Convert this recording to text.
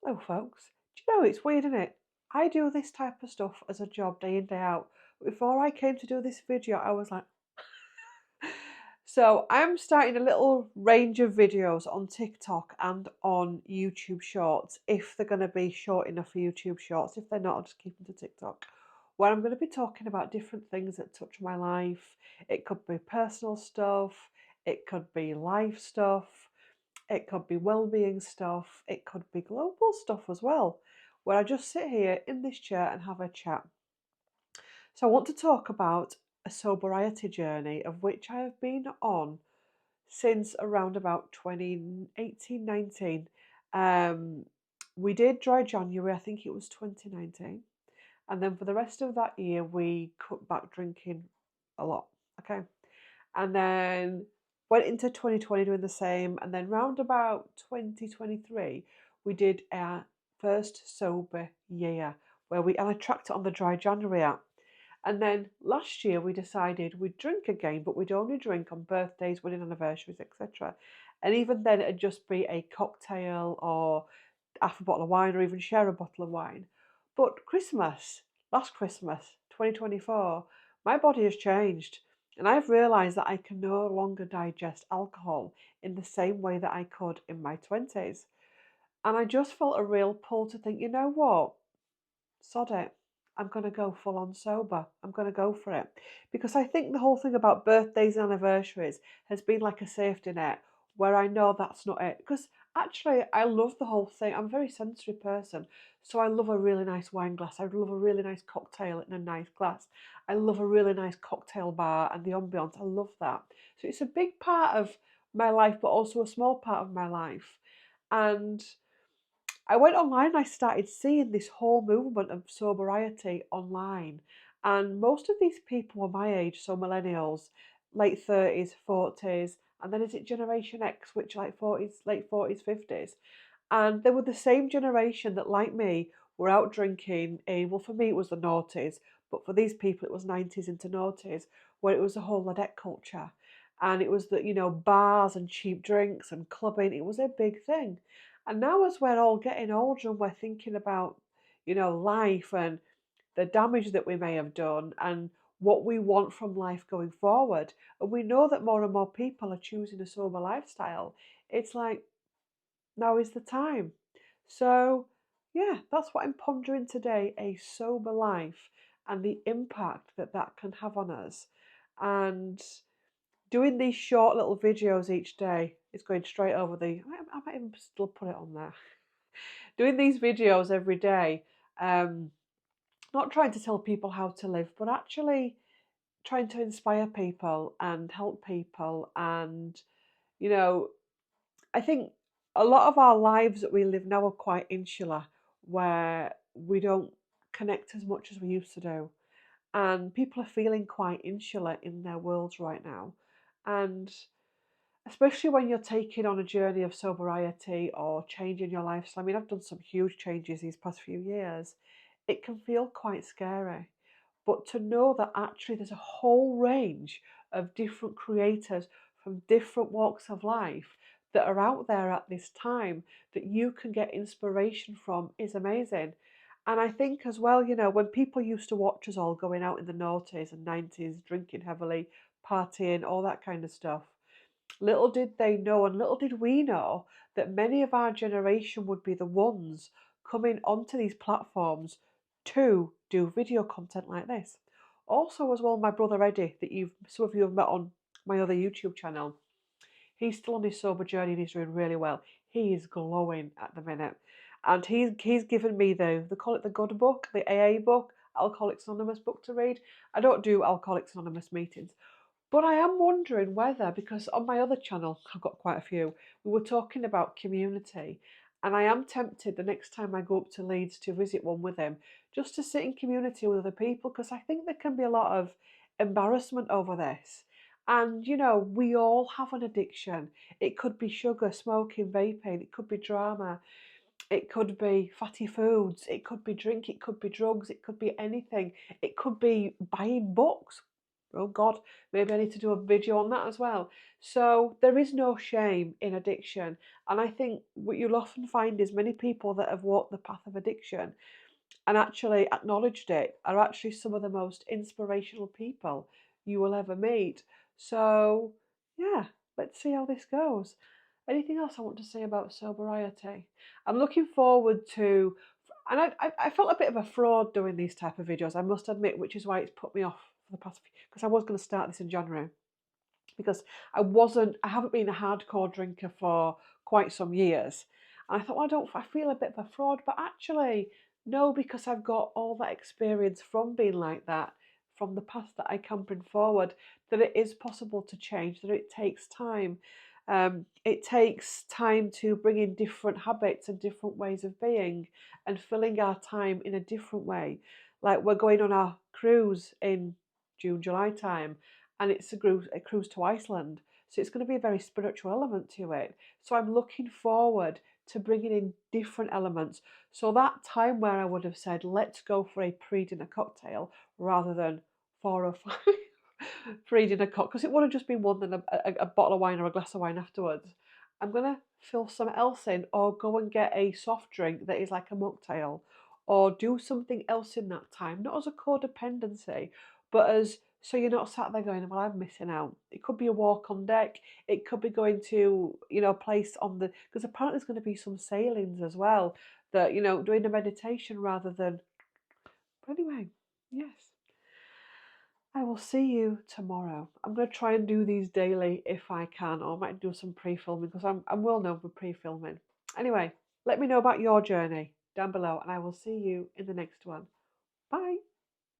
Hello, folks. Do you know it's weird, isn't it? I do this type of stuff as a job day in, day out. Before I came to do this video, I was like, so I'm starting a little range of videos on TikTok and on YouTube Shorts, if they're going to be short enough for YouTube Shorts. If they're not, I'll just keep them to TikTok, where I'm going to be talking about different things that touch my life. It could be personal stuff, it could be life stuff, it could be well-being stuff, it could be global stuff as well, where I just sit here in this chair and have a chat. So I want to talk about a sobriety journey of which I have been on since around about 2018, 19. We did dry January, I think it was 2019. And then for the rest of that year, we cut back drinking a lot. Okay. And then went into 2020 doing the same. And then round about 2023, we did our first sober year and I tracked it on the Dry January app. And then last year we decided we'd drink again, but we'd only drink on birthdays, wedding anniversaries, etc. And even then it'd just be a cocktail or half a bottle of wine or even share a bottle of wine. But last Christmas, 2024, my body has changed. And I've realised that I can no longer digest alcohol in the same way that I could in my 20s. And I just felt a real pull to think, you know what? Sod it. I'm going to go full on sober. I'm going to go for it. Because I think the whole thing about birthdays and anniversaries has been like a safety net where I know that's not it. Because actually, I love the whole thing. I'm a very sensory person. So I love a really nice wine glass. I love a really nice cocktail in a nice glass. I love a really nice cocktail bar and the ambience. I love that. So it's a big part of my life, but also a small part of my life. And I went online and I started seeing this whole movement of sobriety online. And most of these people were my age, so millennials, late 30s, 40s, and then is it Generation X, which like 40s, late 40s, 50s. And they were the same generation that, like me, were out drinking well, for me it was the noughties, but for these people it was 90s into noughties, where it was the whole Ladette culture. And it was that, bars and cheap drinks and clubbing, it was a big thing. And now, as we're all getting older and we're thinking about, life and the damage that we may have done and what we want from life going forward, and we know that more and more people are choosing a sober lifestyle, it's like, now is the time. So, yeah, that's what I'm pondering today, a sober life and the impact that that can have on us. And doing these short little videos each day is going straight over I might even still put it on there. Doing these videos every day, not trying to tell people how to live, but actually trying to inspire people and help people. And, you know, I think a lot of our lives that we live now are quite insular, where we don't connect as much as we used to do. And people are feeling quite insular in their worlds right now. And especially when you're taking on a journey of sobriety or changing your lifestyle. I mean, I've done some huge changes these past few years. It can feel quite scary. But to know that actually there's a whole range of different creators from different walks of life that are out there at this time that you can get inspiration from is amazing. And I think as well, when people used to watch us all going out in the noughties and 90s, drinking heavily, partying, all that kind of stuff, little did they know, and little did we know, that many of our generation would be the ones coming onto these platforms to do video content like this. Also, as well, my brother Eddie, that some of you have met on my other YouTube channel, he's still on his sober journey and he's doing really well. He is glowing at the minute, and he's given me they call it the good book, the AA book, Alcoholics Anonymous book to read. I don't do Alcoholics Anonymous meetings, but I am wondering whether, because on my other channel, I've got quite a few, we were talking about community. And I am tempted the next time I go up to Leeds to visit one with him, just to sit in community with other people, because I think there can be a lot of embarrassment over this. And, we all have an addiction. It could be sugar, smoking, vaping, it could be drama, it could be fatty foods, it could be drink, it could be drugs, it could be anything. It could be buying books. oh God, maybe I need to do a video on that as well. So there is no shame in addiction. And I think what you'll often find is many people that have walked the path of addiction and actually acknowledged it are actually some of the most inspirational people you will ever meet. So, yeah, let's see how this goes. Anything else I want to say about sobriety? I'm looking forward to, and I felt a bit of a fraud doing these type of videos, I must admit, which is why it's put me off for the past few, because I was going to start this in January because I haven't been a hardcore drinker for quite some years. And I thought, well, I feel a bit of a fraud, but actually, no, because I've got all that experience from being like that, from the past that I can bring forward, that it is possible to change, that it takes time. It takes time to bring in different habits and different ways of being and filling our time in a different way. Like we're going on our cruise in June, July time, and it's a cruise to Iceland. So it's going to be a very spiritual element to it. So I'm looking forward to bringing in different elements. So that time where I would have said, let's go for a pre-dinner cocktail rather than 4 or 5 pre-dinner cocktails, because it would have just been one than a bottle of wine or a glass of wine afterwards. I'm going to fill some else in or go and get a soft drink that is like a mocktail or do something else in that time, not as a codependency, but as so you're not sat there going, well, I'm missing out. It could be a walk on deck. It could be going to, a place on the, because apparently there's going to be some sailings as well that, doing a meditation rather than, but anyway, yes. I will see you tomorrow. I'm going to try and do these daily if I can, or I might do some pre-filming because I'm well known for pre-filming. Anyway, let me know about your journey down below and I will see you in the next one. Bye.